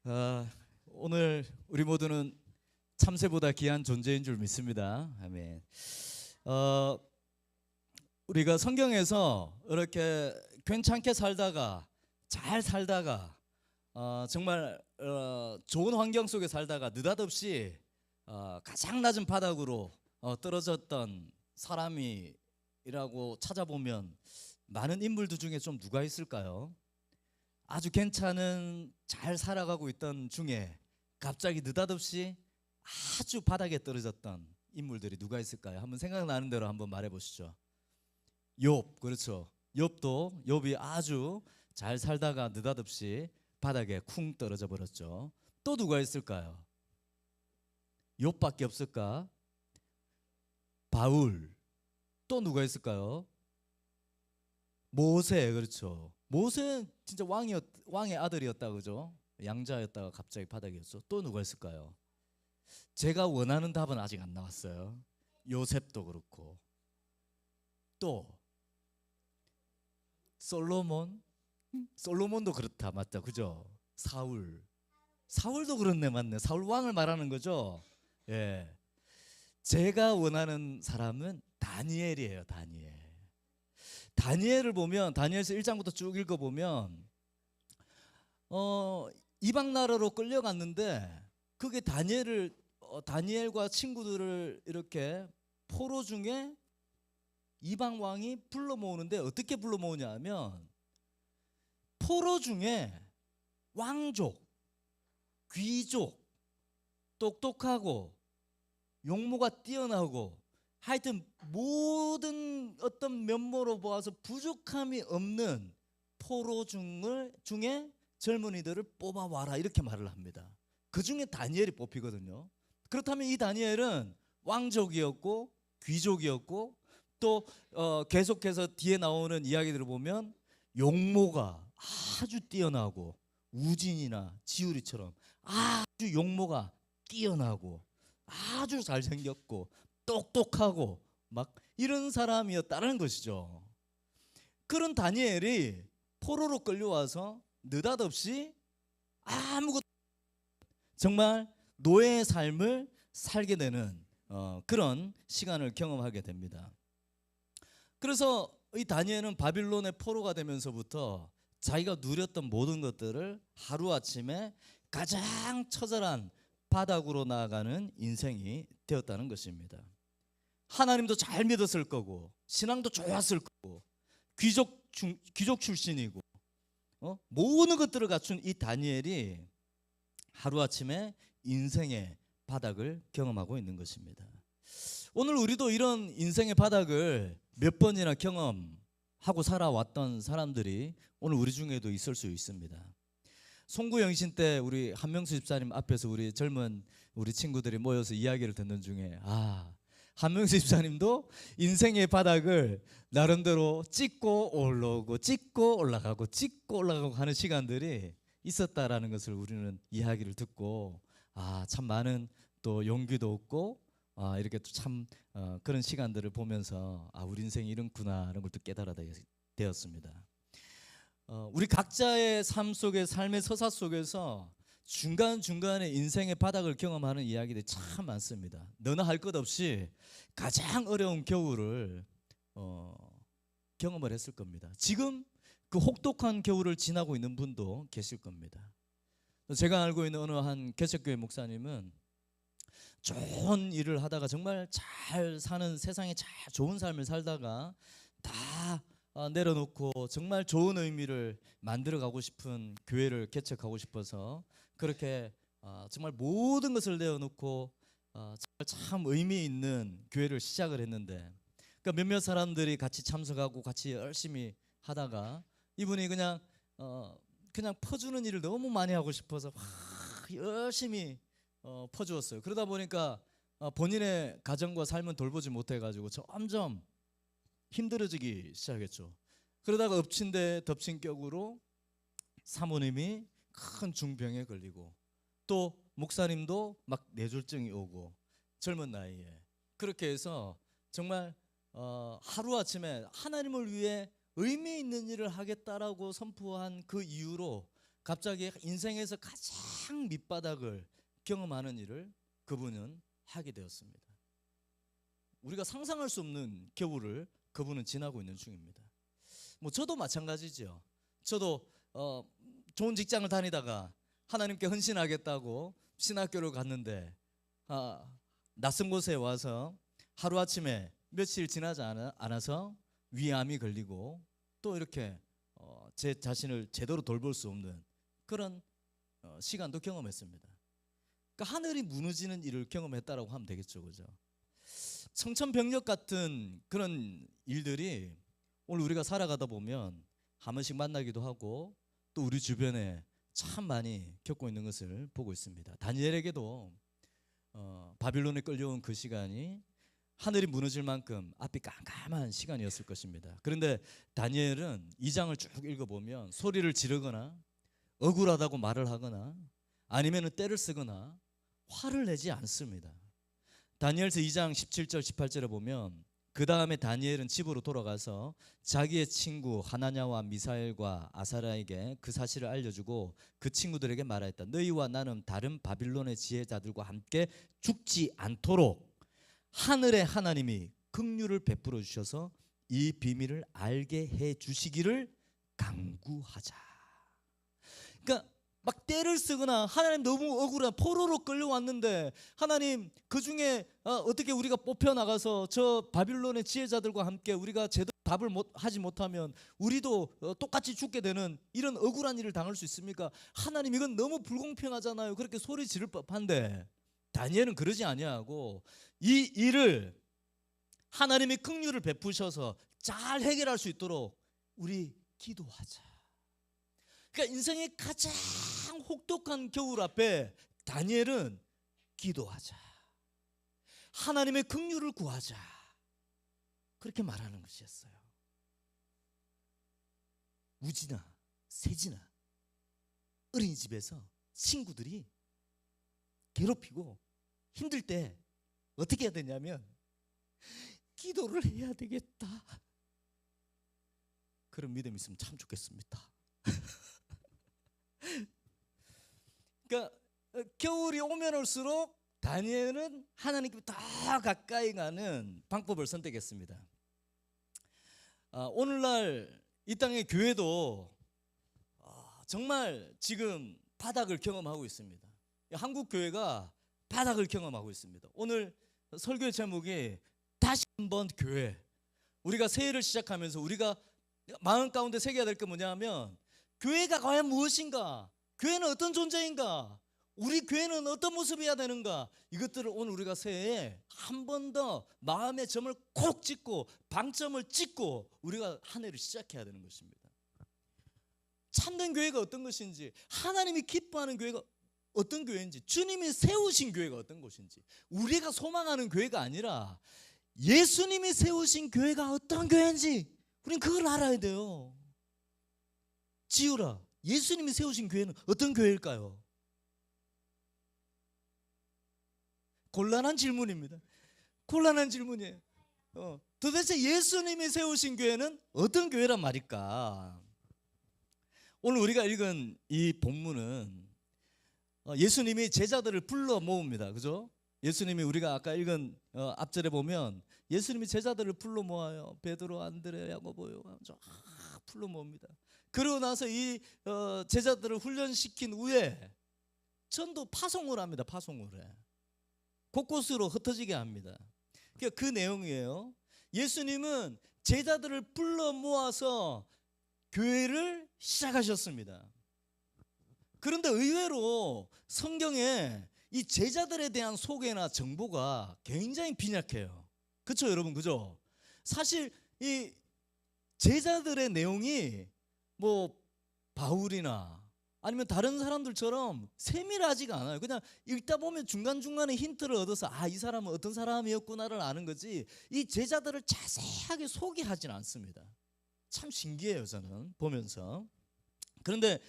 오늘 우리 모두는 참새보다 귀한 존재인 줄 믿습니다. 아멘. 우리가 성경에서 이렇게 괜찮게 살다가 잘 살다가 정말 좋은 환경 속에 살다가 느닷없이 가장 낮은 바닥으로 떨어졌던 사람이라고 찾아보면 많은 인물들 중에 좀 누가 있을까요? 아주 괜찮은 잘 살아가고 있던 중에 갑자기 느닷없이 아주 바닥에 떨어졌던 인물들이 누가 있을까요? 한번 생각나는 대로 한번 말해 보시죠. 욥, 그렇죠. 욥이 아주 잘 살다가 느닷없이 바닥에 쿵 떨어져 버렸죠. 또 누가 있을까요? 욥밖에 없을까? 바울. 또 누가 있을까요? 모세, 그렇죠. 모세 진짜 왕의 아들이었다, 그죠? 양자였다가 갑자기 바닥이었죠. 또 누가 있을까요? 제가 원하는 답은 아직 안 나왔어요. 요셉도 그렇고, 또 솔로몬도 그렇다, 맞다, 그죠? 사울도 그렇네, 맞네. 사울 왕을 말하는 거죠. 예, 제가 원하는 사람은 다니엘이에요. 다니엘을 보면, 다니엘서 1장부터 쭉 읽어보면 이방 나라로 끌려갔는데 그게 다니엘과 친구들을 이렇게 포로 중에 이방 왕이 불러 모으는데 어떻게 불러 모으냐 하면, 포로 중에 왕족, 귀족, 똑똑하고 용모가 뛰어나고 하여튼 모든 어떤 면모로 보아서 부족함이 없는 포로 중에 젊은이들을 뽑아와라, 이렇게 말을 합니다. 그 중에 다니엘이 뽑히거든요. 그렇다면 이 다니엘은 왕족이었고 귀족이었고 또 계속해서 뒤에 나오는 이야기들을 보면 용모가 아주 뛰어나고, 우진이나 지우리처럼 아주 용모가 뛰어나고 아주 잘생겼고 똑똑하고 막 이런 사람이었다는 것이죠. 그런 다니엘이 포로로 끌려와서 느닷없이 아무것도, 정말 노예의 삶을 살게 되는 그런 시간을 경험하게 됩니다. 그래서 이 다니엘은 바빌론의 포로가 되면서부터 자기가 누렸던 모든 것들을 하루아침에 가장 처절한 바닥으로 나아가는 인생이 되었다는 것입니다. 하나님도 잘 믿었을 거고 신앙도 좋았을 거고 귀족 출신이고 모든 것들을 갖춘 이 다니엘이 하루아침에 인생의 바닥을 경험하고 있는 것입니다. 오늘 우리도 이런 인생의 바닥을 몇 번이나 경험하고 살아왔던 사람들이 오늘 우리 중에도 있을 수 있습니다. 송구영신 때 우리 한명수 집사님 앞에서 우리 젊은 우리 친구들이 모여서 이야기를 듣는 중에 한명수 집사님도 인생의 바닥을 나름대로 찍고 올라오고 찍고 올라가고 찍고 올라가고 하는 시간들이 있었다라는 것을 우리는 이야기를 듣고 참 많은 또 용기도 얻고 이렇게 또 참 그런 시간들을 보면서 우리 인생이 이런구나 하는 걸 또 깨달아야 되었습니다. 우리 각자의 삶 속에, 삶의 서사 속에서 중간중간에 인생의 바닥을 경험하는 이야기들이 참 많습니다. 너나 할 것 없이 가장 어려운 겨울을 경험을 했을 겁니다. 지금 그 혹독한 겨울을 지나고 있는 분도 계실 겁니다. 제가 알고 있는 어느 한 개척교회 목사님은 좋은 일을 하다가 정말 잘 사는, 세상에 잘 좋은 삶을 살다가 다 내려놓고 정말 좋은 의미를 만들어가고 싶은 교회를 개척하고 싶어서 그렇게 정말 모든 것을 내어놓고 참 의미 있는 교회를 시작을 했는데, 그러니까 몇몇 사람들이 같이 참석하고 같이 열심히 하다가 이분이 그냥 퍼주는 일을 너무 많이 하고 싶어서 열심히 퍼주었어요. 그러다 보니까 본인의 가정과 삶은 돌보지 못해가지고 점점 힘들어지기 시작했죠. 그러다가 엎친 데 덮친 격으로 사모님이 큰 중병에 걸리고 또 목사님도 막 뇌졸중이 오고 젊은 나이에 그렇게 해서 정말 하루아침에 하나님을 위해 의미 있는 일을 하겠다라고 선포한 그 이후로 갑자기 인생에서 가장 밑바닥을 경험하는 일을 그분은 하게 되었습니다. 우리가 상상할 수 없는 겨울을 그분은 지나고 있는 중입니다. 뭐 저도 마찬가지죠. 저도 좋은 직장을 다니다가 하나님께 헌신하겠다고 신학교를 갔는데 낯선 곳에 와서 하루아침에 며칠 지나지 않아서 위암이 걸리고 또 이렇게 제 자신을 제대로 돌볼 수 없는 그런 시간도 경험했습니다. 그러니까 하늘이 무너지는 일을 경험했다라고 하면 되겠죠, 그죠? 청천벽력 같은 그런 일들이 오늘 우리가 살아가다 보면 한 번씩 만나기도 하고 또 우리 주변에 참 많이 겪고 있는 것을 보고 있습니다. 다니엘에게도 바빌론에 끌려온 그 시간이 하늘이 무너질 만큼 앞이 깜깜한 시간이었을 것입니다. 그런데 다니엘은 2장을 쭉 읽어보면 소리를 지르거나 억울하다고 말을 하거나 아니면 떼를 쓰거나 화를 내지 않습니다. 다니엘서 2장 17절 18절에 보면 그 다음에 다니엘은 집으로 돌아가서 자기의 친구 하나냐와 미사엘과 아사랴에게 그 사실을 알려주고 그 친구들에게 말하였다. 너희와 나는 다른 바빌론의 지혜자들과 함께 죽지 않도록 하늘의 하나님이 긍휼을 베풀어 주셔서 이 비밀을 알게 해 주시기를 간구하자. 그러니까 막 떼를 쓰거나 하나님 너무 억울한 포로로 끌려왔는데 하나님 그중에 어떻게 우리가 뽑혀나가서 저 바빌론의 지혜자들과 함께 우리가 제대로 답을 하지 못하면 우리도 똑같이 죽게 되는 이런 억울한 일을 당할 수 있습니까? 하나님 이건 너무 불공평하잖아요. 그렇게 소리 지를 법한데 다니엘은 그러지 아니하고 이 일을 하나님이 긍휼을 베푸셔서 잘 해결할 수 있도록 우리 기도하자. 그러니까 인생의 가장 혹독한 겨울 앞에 다니엘은 기도하자. 하나님의 긍휼을 구하자. 그렇게 말하는 것이었어요. 우지나 세지나 어린이집에서 친구들이 괴롭히고 힘들 때 어떻게 해야 되냐면 기도를 해야 되겠다. 그런 믿음이 있으면 참 좋겠습니다. 그러니까 겨울이 오면 올수록 다니엘은 하나님께 더 가까이 가는 방법을 선택했습니다. 오늘날 이 땅의 교회도 정말 지금 바닥을 경험하고 있습니다. 한국 교회가 바닥을 경험하고 있습니다. 오늘 설교의 제목이 다시 한번 교회. 우리가 새해를 시작하면서 우리가 마음 가운데 새겨야 될 게 뭐냐면 교회가 과연 무엇인가? 교회는 어떤 존재인가? 우리 교회는 어떤 모습이어야 되는가? 이것들을 오늘 우리가 새해에 한 번 더 마음의 점을 콕 찍고 방점을 찍고 우리가 한 해를 시작해야 되는 것입니다. 참된 교회가 어떤 것인지, 하나님이 기뻐하는 교회가 어떤 교회인지, 주님이 세우신 교회가 어떤 곳인지, 우리가 소망하는 교회가 아니라 예수님이 세우신 교회가 어떤 교회인지 우린 그걸 알아야 돼요. 지우라, 예수님이 세우신 교회는 어떤 교회일까요? 곤란한 질문입니다. 곤란한 질문이에요. 도대체 예수님이 세우신 교회는 어떤 교회란 말일까? 오늘 우리가 읽은 이 본문은 예수님이 제자들을 불러 모읍니다. 그죠? 예수님이 우리가 아까 읽은 앞절에 보면 예수님이 제자들을 불러 모아요. 베드로, 안드레, 야고보 불러 모읍니다. 그러고 나서 이 제자들을 훈련시킨 후에 전도 파송을 합니다. 파송을 해. 곳곳으로 흩어지게 합니다. 그 내용이에요. 예수님은 제자들을 불러 모아서 교회를 시작하셨습니다. 그런데 의외로 성경에 이 제자들에 대한 소개나 정보가 굉장히 빈약해요. 그렇죠, 여러분? 그죠? 사실 이 제자들의 내용이 뭐 바울이나 아니면 다른 사람들처럼 세밀하지가 않아요. 그냥 읽다 보면 중간중간에 힌트를 얻어서 이 사람은 어떤 사람이었구나를 아는 거지, 이 제자들을 자세하게 소개하진 않습니다. 참 신기해요, 저는 보면서. 그런데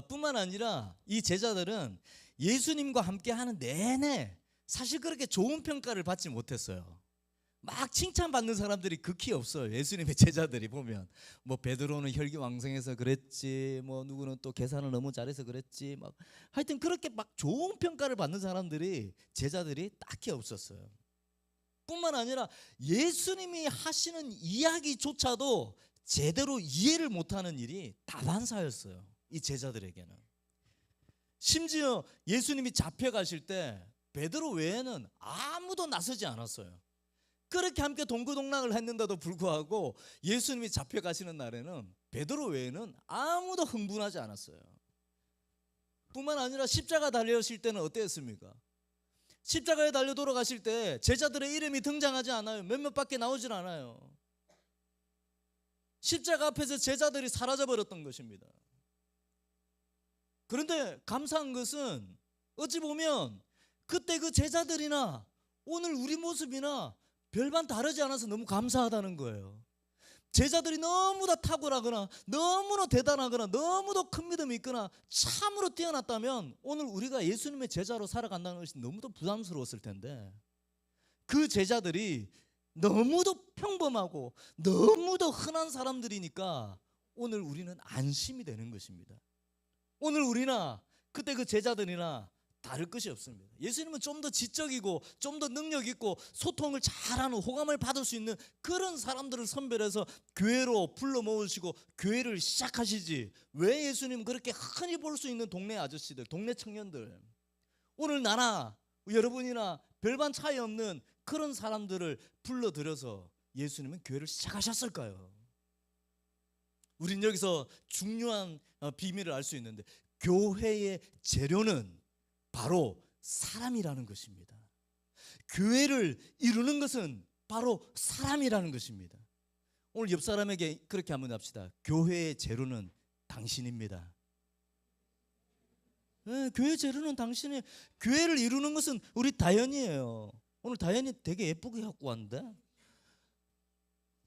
뿐만 아니라 이 제자들은 예수님과 함께 하는 내내 사실 그렇게 좋은 평가를 받지 못했어요. 막 칭찬받는 사람들이 극히 없어요. 예수님의 제자들이 보면 뭐 베드로는 혈기왕성해서 그랬지, 뭐 누구는 또 계산을 너무 잘해서 그랬지, 막 하여튼 그렇게 막 좋은 평가를 받는 사람들이 제자들이 딱히 없었어요. 뿐만 아니라 예수님이 하시는 이야기조차도 제대로 이해를 못하는 일이 다반사였어요. 이 제자들에게는. 심지어 예수님이 잡혀가실 때 베드로 외에는 아무도 나서지 않았어요. 그렇게 함께 동고동락을 했는데도 불구하고 예수님이 잡혀가시는 날에는 베드로 외에는 아무도 흥분하지 않았어요. 뿐만 아니라 십자가 달려실 때는 어땠습니까? 십자가에 달려 돌아가실 때 제자들의 이름이 등장하지 않아요. 몇몇밖에 나오질 않아요. 십자가 앞에서 제자들이 사라져버렸던 것입니다. 그런데 감사한 것은 어찌 보면 그때 그 제자들이나 오늘 우리 모습이나 별반 다르지 않아서 너무 감사하다는 거예요. 제자들이 너무나 탁월하거나 너무나 대단하거나 너무도 큰 믿음이 있거나 참으로 뛰어났다면 오늘 우리가 예수님의 제자로 살아간다는 것이 너무도 부담스러웠을 텐데, 그 제자들이 너무도 평범하고 너무도 흔한 사람들이니까 오늘 우리는 안심이 되는 것입니다. 오늘 우리나 그때 그 제자들이나 다를 것이 없습니다. 예수님은 좀 더 지적이고 좀 더 능력 있고 소통을 잘하는, 호감을 받을 수 있는 그런 사람들을 선별해서 교회로 불러 모으시고 교회를 시작하시지, 왜 예수님은 그렇게 흔히 볼 수 있는 동네 아저씨들, 동네 청년들, 오늘 나나 여러분이나 별반 차이 없는 그런 사람들을 불러들여서 예수님은 교회를 시작하셨을까요? 우린 여기서 중요한 비밀을 알 수 있는데, 교회의 재료는 바로 사람이라는 것입니다. 교회를 이루는 것은 바로 사람이라는 것입니다. 오늘 옆 사람에게 그렇게 한번 합시다. 교회의 재료는 당신입니다. 네, 교회 재료는 당신이. 교회를 이루는 것은 우리 다현이에요. 오늘 다현이 되게 예쁘게 갖고 왔는데,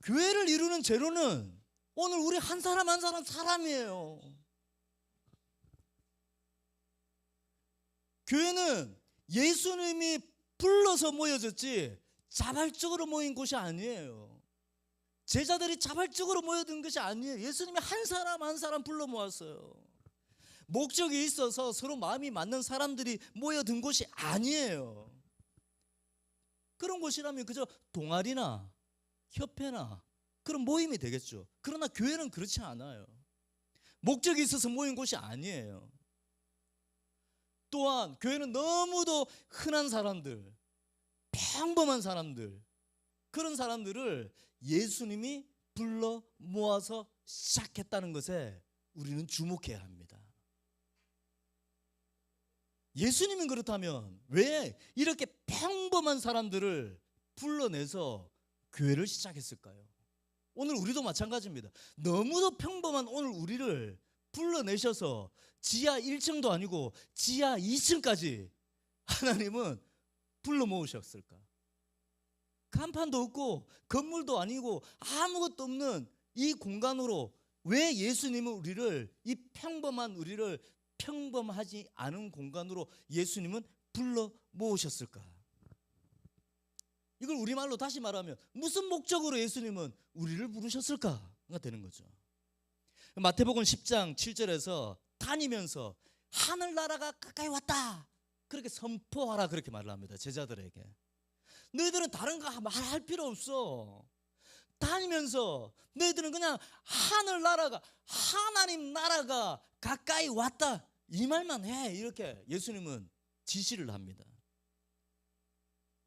교회를 이루는 재료는 오늘 우리 한 사람 한 사람 사람이에요. 교회는 예수님이 불러서 모여졌지 자발적으로 모인 곳이 아니에요. 제자들이 자발적으로 모여든 것이 아니에요. 예수님이 한 사람 한 사람 불러 모았어요. 목적이 있어서 서로 마음이 맞는 사람들이 모여든 곳이 아니에요. 그런 곳이라면 그저 동아리나 협회나 그런 모임이 되겠죠. 그러나 교회는 그렇지 않아요. 목적이 있어서 모인 곳이 아니에요. 또한 교회는 너무도 흔한 사람들, 평범한 사람들, 그런 사람들을 예수님이 불러 모아서 시작했다는 것에 우리는 주목해야 합니다. 예수님은 그렇다면 왜 이렇게 평범한 사람들을 불러내서 교회를 시작했을까요? 오늘 우리도 마찬가지입니다. 너무도 평범한 오늘 우리를 불러내셔서 지하 1층도 아니고 지하 2층까지 하나님은 불러 모으셨을까? 간판도 없고 건물도 아니고 아무것도 없는 이 공간으로 왜 예수님은 우리를, 이 평범한 우리를 평범하지 않은 공간으로 예수님은 불러 모으셨을까? 이걸 우리말로 다시 말하면 무슨 목적으로 예수님은 우리를 부르셨을까가 되는 거죠. 마태복음 10장 7절에서 다니면서 하늘나라가 가까이 왔다 그렇게 선포하라 그렇게 말을 합니다. 제자들에게. 너희들은 다른 거 말할 필요 없어. 다니면서 너희들은 그냥 하늘나라가, 하나님 나라가 가까이 왔다 이 말만 해. 이렇게 예수님은 지시를 합니다.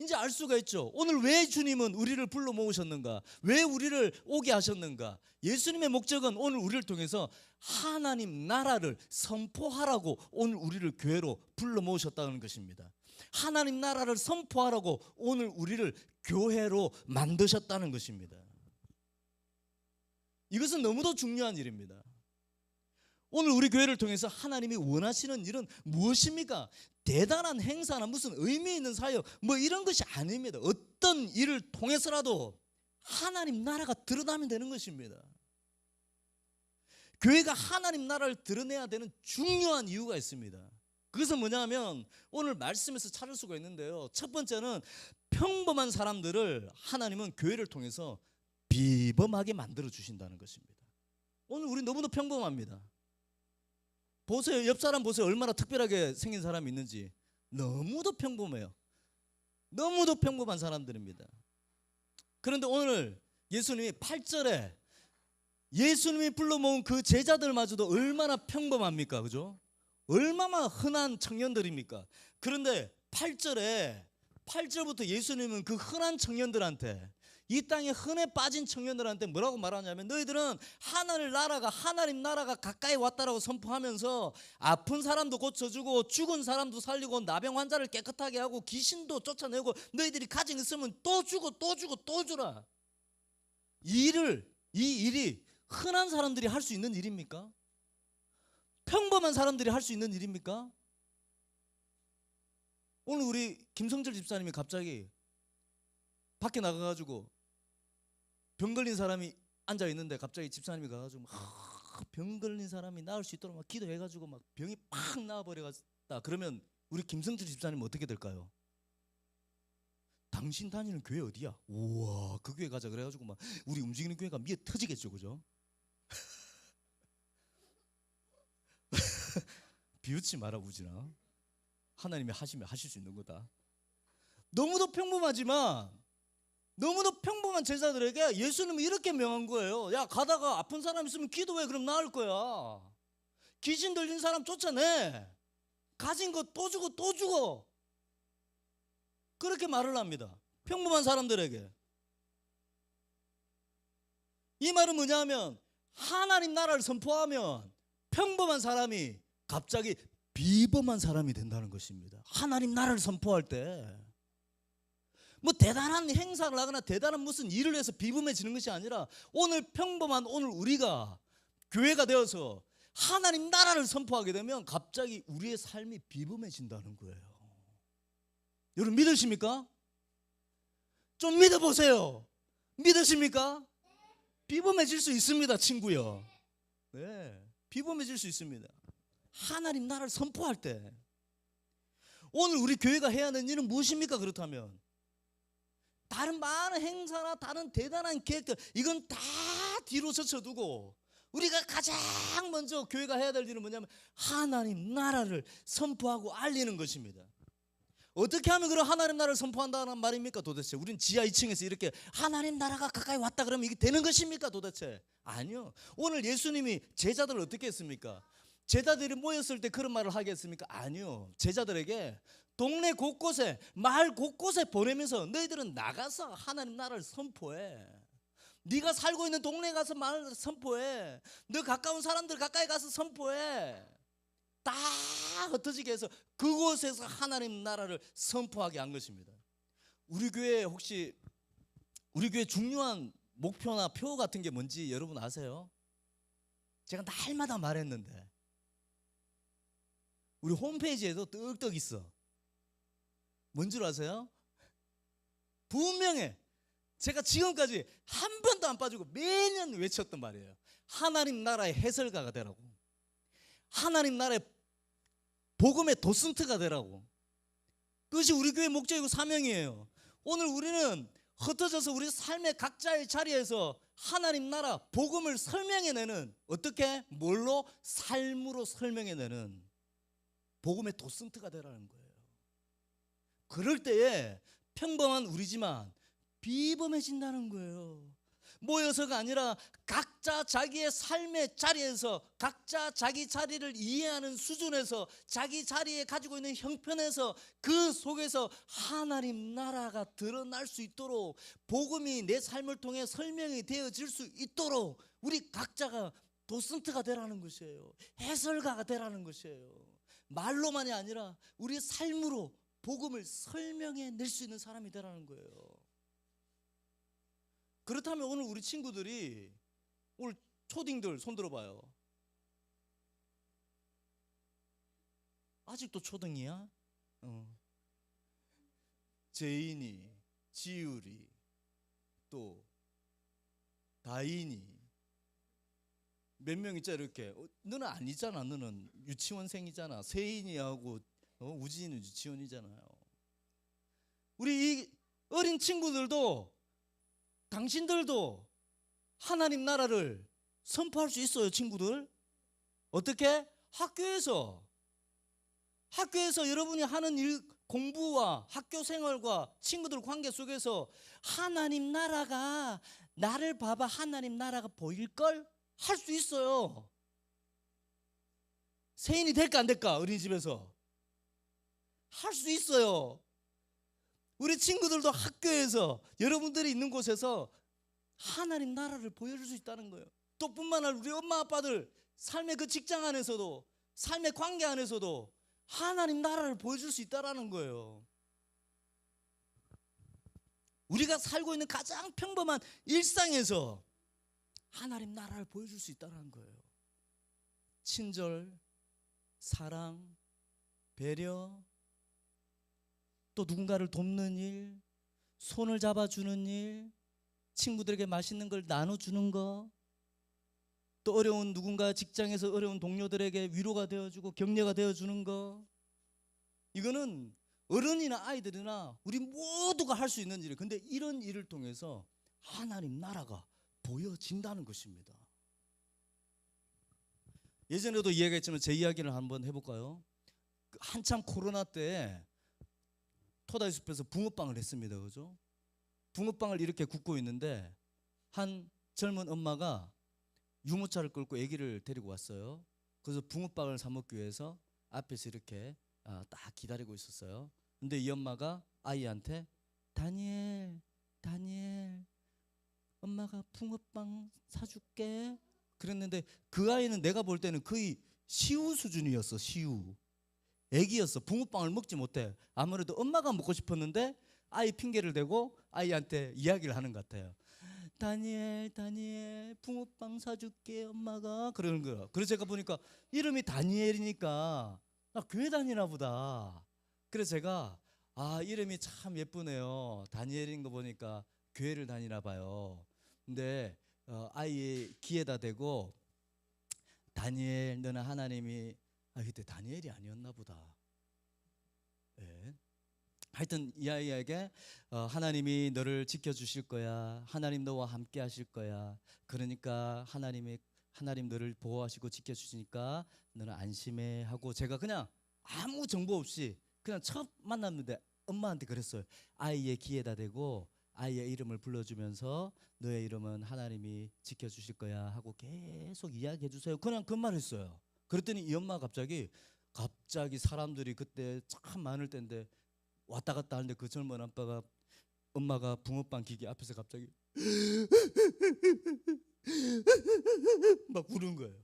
이제 알 수가 있죠. 오늘 왜 주님은 우리를 불러 모으셨는가? 왜 우리를 오게 하셨는가? 예수님의 목적은 오늘 우리를 통해서 하나님 나라를 선포하라고 오늘 우리를 교회로 불러 모으셨다는 것입니다. 하나님 나라를 선포하라고 오늘 우리를 교회로 만드셨다는 것입니다. 이것은 너무도 중요한 일입니다. 오늘 우리 교회를 통해서 하나님이 원하시는 일은 무엇입니까? 대단한 행사나 무슨 의미 있는 사역 뭐 이런 것이 아닙니다. 어떤 일을 통해서라도 하나님 나라가 드러나면 되는 것입니다. 교회가 하나님 나라를 드러내야 되는 중요한 이유가 있습니다. 그것은 뭐냐면 오늘 말씀에서 찾을 수가 있는데요. 첫 번째는 평범한 사람들을 하나님은 교회를 통해서 비범하게 만들어 주신다는 것입니다. 오늘 우리 너무도 평범합니다. 보세요. 옆 사람 보세요. 얼마나 특별하게 생긴 사람이 있는지. 너무도 평범해요. 너무도 평범한 사람들입니다. 그런데 오늘 예수님이 8절에 예수님이 불러 모은 그 제자들마저도 얼마나 평범합니까? 그죠? 얼마나 흔한 청년들입니까? 그런데 8절부터 예수님은 그 흔한 청년들한테, 이 땅에 흔해 빠진 청년들한테 뭐라고 말하냐면, 너희들은 하나님 나라가 가까이 왔다라고 선포하면서 아픈 사람도 고쳐주고 일꾼 사람도 살리고 나병 환자를 깨끗하게 하고 귀신도 쫓아내고 너희들이 가진 있으면 또 주고 또 주고 또 주라. 이 일이 흔한 사람들이 할 수 있는 일입니까? 평범한 사람들이 할 수 있는 일입니까? 오늘 우리 김성철 집사님이 갑자기 밖에 나가가지고 병 걸린 사람이 앉아 있는데 갑자기 집사님이 가가지고 병 걸린 사람이 나을 수 있도록 막 기도해가지고 막 병이 팍 나아버려갔다. 그러면 우리 김성철 집사님은 어떻게 될까요? 당신 다니는 교회 어디야? 우와, 그 교회 가자. 그래가지고 막 우리 움직이는 교회가 미에 터지겠죠, 그죠? 비웃지 마라, 우진아. 하나님이 하시면 하실 수 있는 거다. 너무도 평범하지만, 너무도 평범한 제자들에게 예수님은 이렇게 명한 거예요. 야, 가다가 아픈 사람 있으면 기도해. 그럼 나을 거야. 귀신 들린 사람 쫓아내. 가진 거 또 주고 또 주고. 그렇게 말을 합니다. 평범한 사람들에게. 이 말은 뭐냐면, 하나님 나라를 선포하면 평범한 사람이 갑자기 비범한 사람이 된다는 것입니다. 하나님 나라를 선포할 때 뭐 대단한 행사를 하거나 대단한 무슨 일을 해서 비범해지는 것이 아니라, 오늘 평범한 오늘 우리가 교회가 되어서 하나님 나라를 선포하게 되면 갑자기 우리의 삶이 비범해진다는 거예요. 여러분 믿으십니까? 좀 믿어보세요. 믿으십니까? 비범해질 수 있습니다, 친구요. 네, 비범해질 수 있습니다. 하나님 나라를 선포할 때. 오늘 우리 교회가 해야 하는 일은 무엇입니까? 그렇다면 다른 많은 행사나 다른 대단한 계획들, 이건 다 뒤로 젖혀두고 우리가 가장 먼저 교회가 해야 될 일은 뭐냐면 하나님 나라를 선포하고 알리는 것입니다. 어떻게 하면 그런 하나님 나라를 선포한다는 말입니까? 도대체 우린 지하 2층에서 이렇게 하나님 나라가 가까이 왔다 그러면 이게 되는 것입니까? 도대체 아니요. 오늘 예수님이 제자들을 어떻게 했습니까? 제자들이 모였을 때 그런 말을 하겠습니까? 아니요. 제자들에게 동네 곳곳에, 마을 곳곳에 보내면서 너희들은 나가서 하나님 나라를 선포해. 네가 살고 있는 동네에 가서 말을 선포해. 너 가까운 사람들 가까이 가서 선포해. 다 흩어지게 해서 그곳에서 하나님 나라를 선포하게 한 것입니다. 우리 교회 혹시 우리 교회 중요한 목표나 표 같은 게 뭔지 여러분 아세요? 제가 날마다 말했는데 우리 홈페이지에도 뜩뜩 있어. 뭔 줄 아세요? 분명해. 제가 지금까지 한 번도 안 빠지고 매년 외쳤던 말이에요. 하나님 나라의 해설가가 되라고. 하나님 나라의 복음의 도슨트가 되라고. 그것이 우리 교회 목적이고 사명이에요. 오늘 우리는 흩어져서 우리 삶의 각자의 자리에서 하나님 나라 복음을 설명해내는, 어떻게? 뭘로? 삶으로 설명해내는 복음의 도슨트가 되라는 거예요. 그럴 때에 평범한 우리지만 비범해진다는 거예요. 모여서가 아니라 각자 자기의 삶의 자리에서, 각자 자기 자리를 이해하는 수준에서, 자기 자리에 가지고 있는 형편에서, 그 속에서 하나님 나라가 드러날 수 있도록, 복음이 내 삶을 통해 설명이 되어질 수 있도록 우리 각자가 도슨트가 되라는 것이에요. 해설가가 되라는 것이에요. 말로만이 아니라 우리 삶으로 복음을 설명해 낼 수 있는 사람이 되라는 거예요. 그렇다면 오늘 우리 친구들이, 오늘 초딩들 손 들어봐요. 아직도 초등이야? 제인이, 지율이, 또 다인이, 몇 명 있잖아. 이렇게 너는 아니잖아. 너는 유치원생이잖아. 세인이하고 우진은 유치원이잖아요. 우리 이 어린 친구들도 당신들도 하나님 나라를 선포할 수 있어요. 친구들 어떻게? 학교에서 여러분이 하는 일, 공부와 학교 생활과 친구들 관계 속에서 하나님 나라가 나를 봐봐 하나님 나라가 보일걸? 할 수 있어요. 세인이 될까 안 될까? 어린이집에서 할 수 있어요. 우리 친구들도 학교에서 여러분들이 있는 곳에서 하나님 나라를 보여줄 수 있다는 거예요. 또 뿐만 아니라 우리 엄마 아빠들 삶의 그 직장 안에서도 삶의 관계 안에서도 하나님 나라를 보여줄 수 있다는 거예요. 우리가 살고 있는 가장 평범한 일상에서 하나님 나라를 보여줄 수 있다는 거예요. 친절, 사랑, 배려, 또 누군가를 돕는 일, 손을 잡아주는 일, 친구들에게 맛있는 걸 나눠주는 거, 또 어려운 누군가 직장에서 어려운 동료들에게 위로가 되어주고 격려가 되어주는 거, 이거는 어른이나 아이들이나 우리 모두가 할 수 있는 일이에요. 근데 이런 일을 통해서 하나님 나라가 보여진다는 것입니다. 예전에도 이야기했지만 제 이야기를 한번 해볼까요? 한참 코로나 때 토다이숲에서 붕어빵을 했습니다. 그죠? 붕어빵을 이렇게 굽고 있는데 한 젊은 엄마가 유모차를 끌고 아기를 데리고 왔어요. 그래서 붕어빵을 사 먹기 위해서 앞에서 이렇게 딱 기다리고 있었어요. 근데 이 엄마가 아이한테 다니엘 엄마가 붕어빵 사줄게 그랬는데 그 아이는 내가 볼 때는 거의 시우 수준이었어. 시우 애기였어. 붕어빵을 먹지 못해. 아무래도 엄마가 먹고 싶었는데 아이 핑계를 대고 아이한테 이야기를 하는 것 같아요. 다니엘 붕어빵 사줄게 엄마가 그러는 거야. 그래서 제가 보니까 이름이 다니엘이니까 나 교회 다니나 보다. 그래서 제가 이름이 참 예쁘네요. 다니엘인 거 보니까 교회를 다니나 봐요. 근데 아이의 귀에다 대고 다니엘 너는 하나님이 그때 다니엘이 아니었나 보다. 네. 하여튼 이 아이에게 하나님이 너를 지켜주실 거야. 하나님 너와 함께 하실 거야. 그러니까 하나님 너를 보호하시고 지켜주시니까 너는 안심해 하고 제가 그냥 아무 정보 없이 그냥 처음 만났는데 엄마한테 그랬어요. 아이의 귀에다 대고 아이의 이름을 불러주면서 너의 이름은 하나님이 지켜주실 거야 하고 계속 이야기해 주세요. 그냥 그 말 했어요. 그랬더니 이 엄마가 갑자기 사람들이 그때 참 많을 때인데 왔다 갔다 하는데 그 젊은 엄마가 붕어빵 기계 앞에서 갑자기 막 우는 거예요.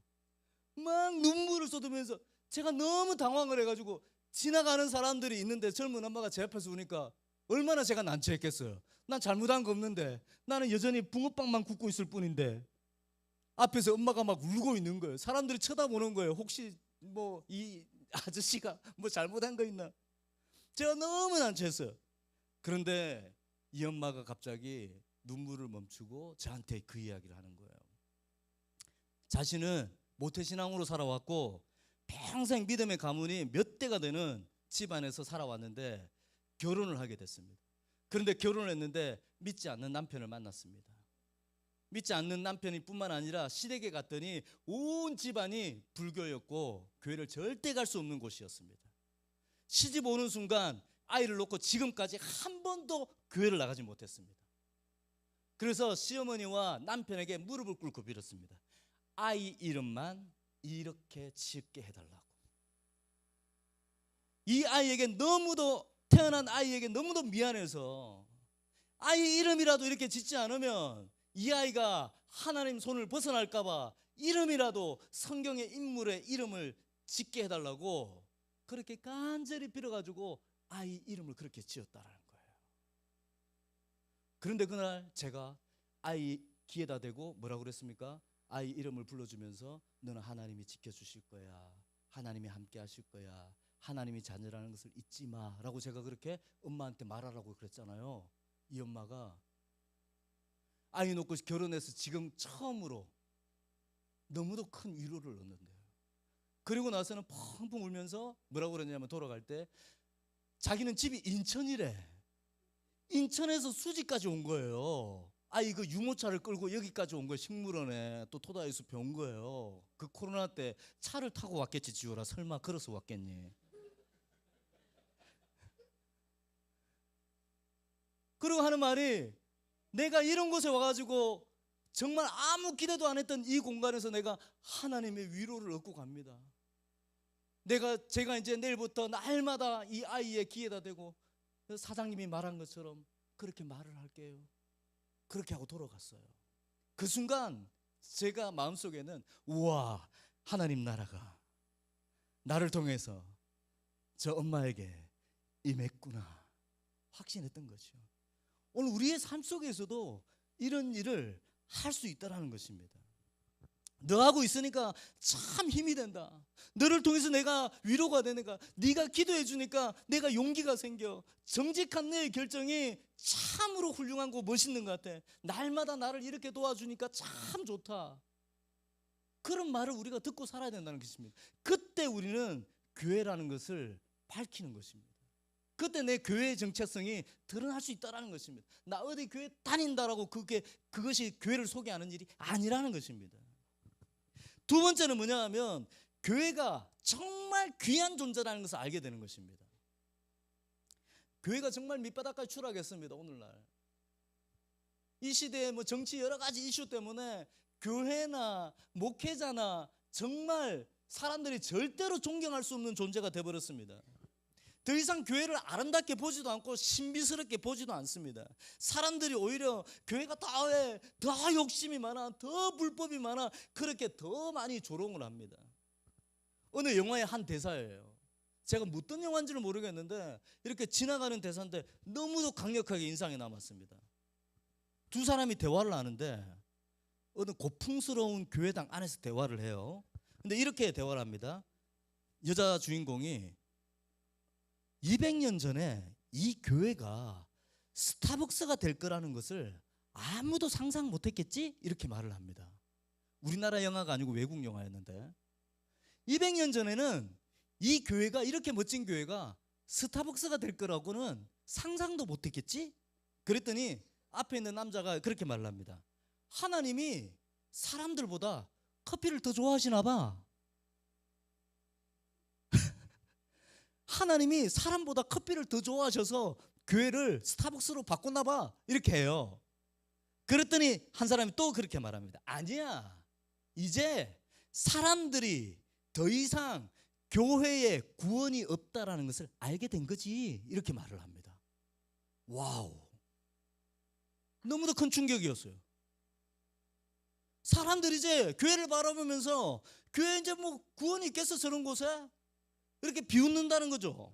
막 눈물을 쏟으면서 제가 너무 당황을 해가지고 지나가는 사람들이 있는데 젊은 엄마가 제 앞에서 우니까 얼마나 제가 난처했겠어요. 난 잘못한 거 없는데 나는 여전히 붕어빵만 굽고 있을 뿐인데 앞에서 엄마가 막 울고 있는 거예요. 사람들이 쳐다보는 거예요. 혹시 뭐 이 아저씨가 뭐 잘못한 거 있나? 제가 너무 난처했어요. 그런데 이 엄마가 갑자기 눈물을 멈추고 저한테 그 이야기를 하는 거예요. 자신은 모태신앙으로 살아왔고 평생 믿음의 가문이 몇 대가 되는 집안에서 살아왔는데 결혼을 하게 됐습니다. 그런데 결혼을 했는데 믿지 않는 남편을 만났습니다. 믿지 않는 남편이 뿐만 아니라 시댁에 갔더니 온 집안이 불교였고 교회를 절대 갈 수 없는 곳이었습니다. 시집 오는 순간 아이를 놓고 지금까지 한 번도 교회를 나가지 못했습니다. 그래서 시어머니와 남편에게 무릎을 꿇고 빌었습니다. 아이 이름만 이렇게 짓게 해달라고. 이 아이에게 태어난 아이에게 너무도 미안해서 아이 이름이라도 이렇게 짓지 않으면 이 아이가 하나님 손을 벗어날까 봐 이름이라도 성경의 인물의 이름을 짓게 해달라고 그렇게 간절히 빌어가지고 아이 이름을 그렇게 지었다라는 거예요. 그런데 그날 제가 아이 귀에다 대고 뭐라고 그랬습니까? 아이 이름을 불러주면서 너는 하나님이 지켜주실 거야. 하나님이 함께 하실 거야. 하나님이 자녀라는 것을 잊지 마라고 제가 그렇게 엄마한테 말하라고 그랬잖아요. 이 엄마가 아이 놓고 결혼해서 지금 처음으로 너무도 큰 위로를 얻는데요. 그리고 나서는 펑펑 울면서 뭐라고 그러냐면 돌아갈 때 자기는 집이 인천이래. 인천에서 수지까지 온 거예요. 아, 이거 유모차를 끌고 여기까지 온 거예요. 식물원에 또 토다이 숲에 온 거예요. 그 코로나 때 차를 타고 왔겠지. 지호라 설마 걸어서 왔겠니? 그리고 하는 말이, 내가 이런 곳에 와가지고 정말 아무 기대도 안 했던 이 공간에서 내가 하나님의 위로를 얻고 갑니다. 제가 이제 내일부터 날마다 이 아이의 귀에다 대고 사장님이 말한 것처럼 그렇게 말을 할게요. 그렇게 하고 돌아갔어요. 그 순간 제가 마음속에는 우와, 하나님 나라가 나를 통해서 저 엄마에게 임했구나 확신했던 거죠. 오늘 우리의 삶 속에서도 이런 일을 할 수 있다는 것입니다. 너하고 있으니까 참 힘이 된다. 너를 통해서 내가 위로가 되니까, 네가 기도해 주니까 내가 용기가 생겨. 정직한 내 결정이 참으로 훌륭한 거 멋있는 것 같아. 날마다 나를 이렇게 도와주니까 참 좋다. 그런 말을 우리가 듣고 살아야 된다는 것입니다. 그때 우리는 교회라는 것을 밝히는 것입니다. 그때 내 교회의 정체성이 드러날 수 있다는 것입니다. 나 어디 교회 다닌다라고 그것이 교회를 소개하는 일이 아니라는 것입니다. 두 번째는 뭐냐 하면 교회가 정말 귀한 존재라는 것을 알게 되는 것입니다. 교회가 정말 밑바닥까지 추락했습니다. 오늘날 이 시대에 뭐 정치 여러 가지 이슈 때문에 교회나 목회자나 정말 사람들이 절대로 존경할 수 없는 존재가 되어버렸습니다. 더 이상 교회를 아름답게 보지도 않고 신비스럽게 보지도 않습니다. 사람들이 오히려 교회가 더 욕심이 많아, 더 불법이 많아, 그렇게 더 많이 조롱을 합니다. 어느 영화의 한 대사예요. 제가 어떤 영화인지를 모르겠는데 이렇게 지나가는 대사인데 너무도 강력하게 인상에 남았습니다. 두 사람이 대화를 하는데 어느 고풍스러운 교회당 안에서 대화를 해요. 근데 이렇게 대화를 합니다. 여자 주인공이 200년 전에 이 교회가 스타벅스가 될 거라는 것을 아무도 상상 못했겠지? 이렇게 말을 합니다. 우리나라 영화가 아니고 외국 영화였는데 200년 전에는 이 교회가, 이렇게 멋진 교회가 스타벅스가 될 거라고는 상상도 못했겠지? 그랬더니 앞에 있는 남자가 그렇게 말을 합니다. 하나님이 사람들보다 커피를 더 좋아하시나 봐. 하나님이 사람보다 커피를 더 좋아하셔서 교회를 스타벅스로 바꿨나 봐. 이렇게 해요. 그랬더니 한 사람이 또 그렇게 말합니다. 아니야, 이제 사람들이 더 이상 교회에 구원이 없다라는 것을 알게 된 거지. 이렇게 말을 합니다. 와우, 너무도 큰 충격이었어요. 사람들이 이제 교회를 바라보면서 교회 이제 뭐 구원이 있겠어 저런 곳에? 이렇게 비웃는다는 거죠.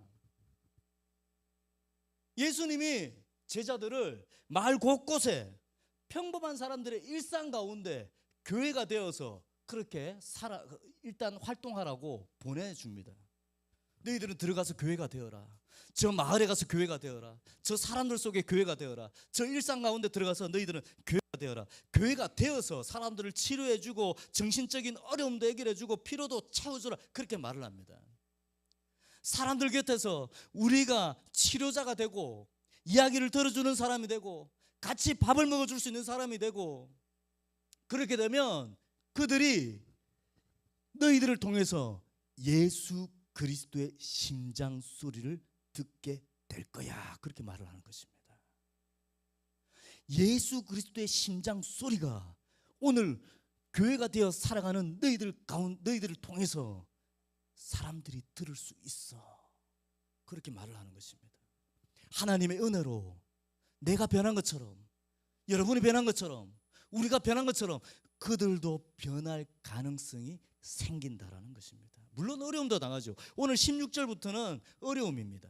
예수님이 제자들을 마을 곳곳에 평범한 사람들의 일상 가운데 교회가 되어서 그렇게 일단 활동하라고 보내줍니다. 너희들은 들어가서 교회가 되어라. 저 마을에 가서 교회가 되어라. 저 사람들 속에 교회가 되어라. 저 일상 가운데 들어가서 너희들은 교회가 되어라. 교회가 되어서 사람들을 치료해주고 정신적인 어려움도 해결해주고 피로도 채워주라. 그렇게 말을 합니다. 사람들 곁에서 우리가 치료자가 되고 이야기를 들어주는 사람이 되고 같이 밥을 먹어줄 수 있는 사람이 되고, 그렇게 되면 그들이 너희들을 통해서 예수 그리스도의 심장 소리를 듣게 될 거야. 그렇게 말을 하는 것입니다. 예수 그리스도의 심장 소리가 오늘 교회가 되어 살아가는 너희들을 통해서 사람들이 들을 수 있어. 그렇게 말을 하는 것입니다. 하나님의 은혜로 내가 변한 것처럼, 여러분이 변한 것처럼, 우리가 변한 것처럼 그들도 변할 가능성이 생긴다라는 것입니다. 물론 어려움도 당하죠. 오늘 16절부터는 어려움입니다.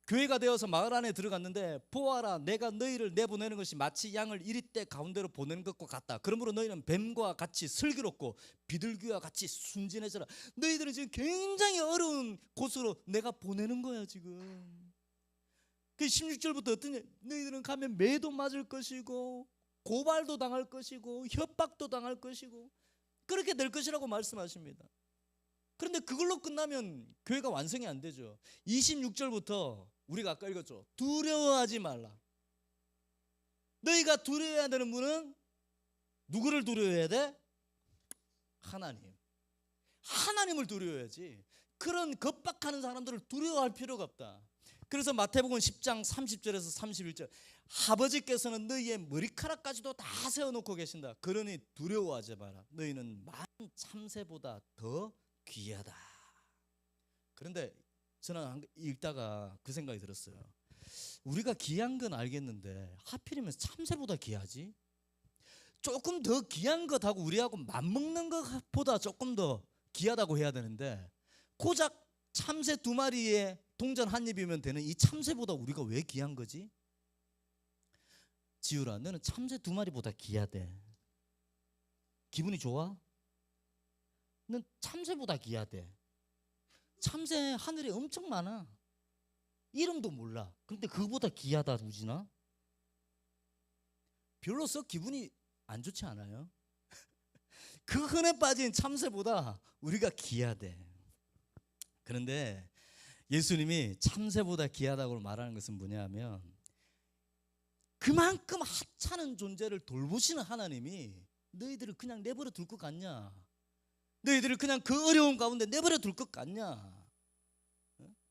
교회가 되어서 마을 안에 들어갔는데 보아라, 내가 너희를 내보내는 것이 마치 양을 이리떼 가운데로 보내는 것과 같다. 그러므로 너희는 뱀과 같이 슬기롭고 비둘기와 같이 순진해져라. 너희들은 지금 굉장히 어려운 곳으로 내가 보내는 거야 지금. 그 16절부터 어떠냐? 너희들은 가면 매도 맞을 것이고 고발도 당할 것이고 협박도 당할 것이고 그렇게 될 것이라고 말씀하십니다. 그런데 그걸로 끝나면 교회가 완성이 안 되죠. 26절부터 우리가 아까 읽었죠. 두려워하지 말라. 너희가 두려워해야 되는 분은 누구를 두려워해야 돼? 하나님. 하나님을 두려워해야지. 그런 겁박하는 사람들을 두려워할 필요가 없다. 그래서 마태복음 10장 30절에서 31절, 아버지께서는 너희의 머리카락까지도 다 세워놓고 계신다. 그러니 두려워하지 마라. 너희는 많은 참새보다 더 귀하다. 그런데 저는 읽다가 그 생각이 들었어요. 우리가 귀한 건 알겠는데 하필이면 참새보다 귀하지? 조금 더 귀한 것하고 우리하고 맞먹는 것보다 조금 더 귀하다고 해야 되는데, 고작 참새 2마리에 동전 한 입이면 되는 이 참새보다 우리가 왜 귀한 거지? 지우라, 너는 참새 2마리보다 귀하대. 기분이 좋아? 넌 참새보다 귀하대. 참새 하늘에 엄청 많아. 이름도 몰라. 그런데 그거보다 귀하다, 우진아? 별로 썩 기분이 안 좋지 않아요? 그 흔해 빠진 참새보다 우리가 귀하대. 그런데 예수님이 참새보다 귀하다고 말하는 것은 뭐냐 하면, 그만큼 하찮은 존재를 돌보시는 하나님이 너희들을 그냥 내버려 둘 것 같냐? 너희들을 그냥 그 어려운 가운데 내버려 둘 것 같냐?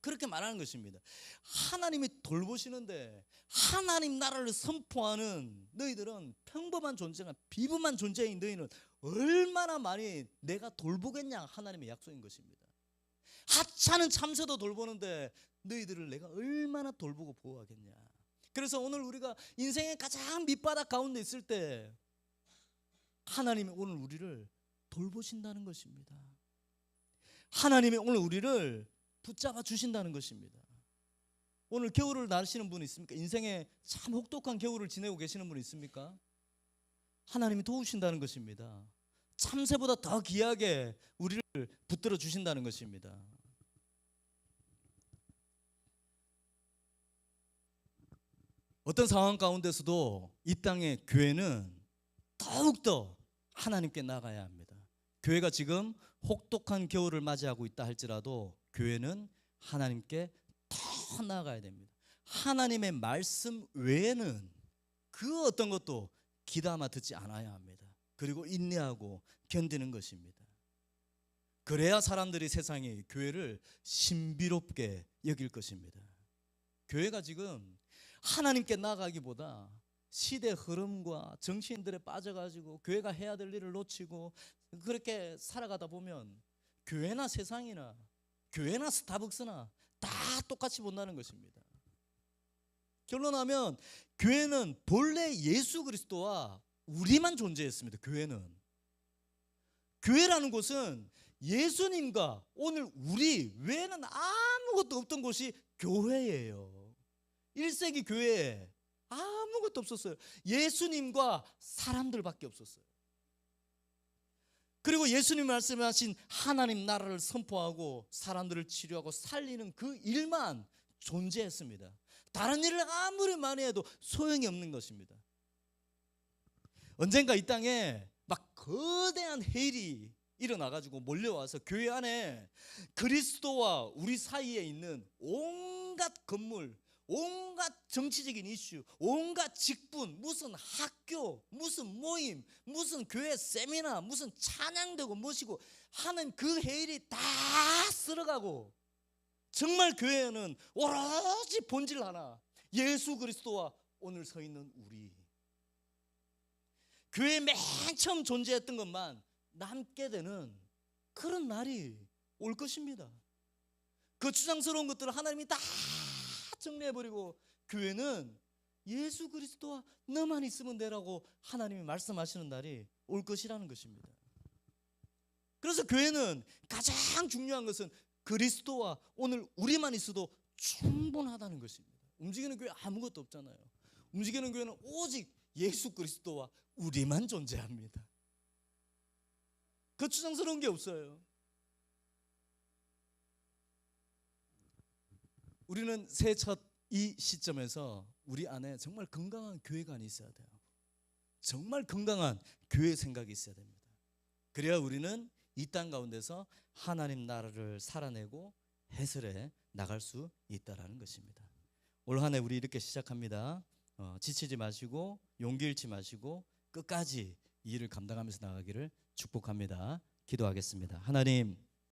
그렇게 말하는 것입니다. 하나님이 돌보시는데 하나님 나라를 선포하는 너희들은, 평범한 존재가 비범한 존재인 너희는 얼마나 많이 내가 돌보겠냐, 하나님의 약속인 것입니다. 하찮은 참새도 돌보는데 너희들을 내가 얼마나 돌보고 보호하겠냐. 그래서 오늘 우리가 인생의 가장 밑바닥 가운데 있을 때 하나님이 오늘 우리를 돌보신다는 것입니다. 하나님이 오늘 우리를 붙잡아 주신다는 것입니다. 오늘 겨울을 나시는 분 있습니까? 인생에 참 혹독한 겨울을 지내고 계시는 분 있습니까? 하나님이 도우신다는 것입니다. 참새보다 더 귀하게 우리를 붙들어 주신다는 것입니다. 어떤 상황 가운데서도 이 땅의 교회는 더욱더 하나님께 나아가야 합니다. 교회가 지금 혹독한 겨울을 맞이하고 있다 할지라도 교회는 하나님께 더 나아가야 됩니다. 하나님의 말씀 외에는 그 어떤 것도 귀담아 듣지 않아야 합니다. 그리고 인내하고 견디는 것입니다. 그래야 사람들이 세상이 교회를 신비롭게 여길 것입니다. 교회가 지금 하나님께 나아가기보다 시대 흐름과 정치인들에 빠져가지고 교회가 해야 될 일을 놓치고 그렇게 살아가다 보면 교회나 세상이나 교회나 스타벅스나 다 똑같이 본다는 것입니다. 결론하면 교회는 본래 예수 그리스도와 우리만 존재했습니다. 교회라는 곳은 예수님과 오늘 우리 외에는 아무것도 없던 곳이 교회예요. 1세기 교회에 아무것도 없었어요. 예수님과 사람들밖에 없었어요. 그리고 예수님 말씀하신 하나님 나라를 선포하고 사람들을 치료하고 살리는 그 일만 존재했습니다. 다른 일을 아무리 많이 해도 소용이 없는 것입니다. 언젠가 이 땅에 막 거대한 해일이 일어나가지고 몰려와서 교회 안에 그리스도와 우리 사이에 있는 온갖 건물, 온갖 정치적인 이슈, 온갖 직분, 무슨 학교, 무슨 모임, 무슨 교회 세미나, 무슨 찬양되고 모시고 하는 그 해일이 다 쓸어가고, 정말 교회는 오로지 본질 하나, 예수 그리스도와 오늘 서 있는 우리, 교회 맨 처음 존재했던 것만 남게 되는 그런 날이 올 것입니다. 그 추상스러운 것들을 하나님이 다 정리해버리고 교회는 예수 그리스도와 너만 있으면 되라고 하나님이 말씀하시는 날이 올 것이라는 것입니다. 그래서 교회는 가장 중요한 것은 그리스도와 오늘 우리만 있어도 충분하다는 것입니다. 움직이는 교회 아무것도 없잖아요. 움직이는 교회는 오직 예수 그리스도와 우리만 존재합니다. 그 추상스러운 게 없어요. 우리는 새해 첫 이 시점에서 우리 안에 정말 건강한 교회관이 있어야 돼요. 정말 건강한 교회 생각이 있어야 됩니다. 그래야 우리는 이 땅 가운데서 하나님 나라를 살아내고 해설해 나갈 수 있다라는 것입니다. 올 한 해 우리 이렇게 시작합니다. 지치지 마시고 용기 잃지 마시고 끝까지 이 일을 감당하면서 나가기를 축복합니다. 기도하겠습니다. 하나님,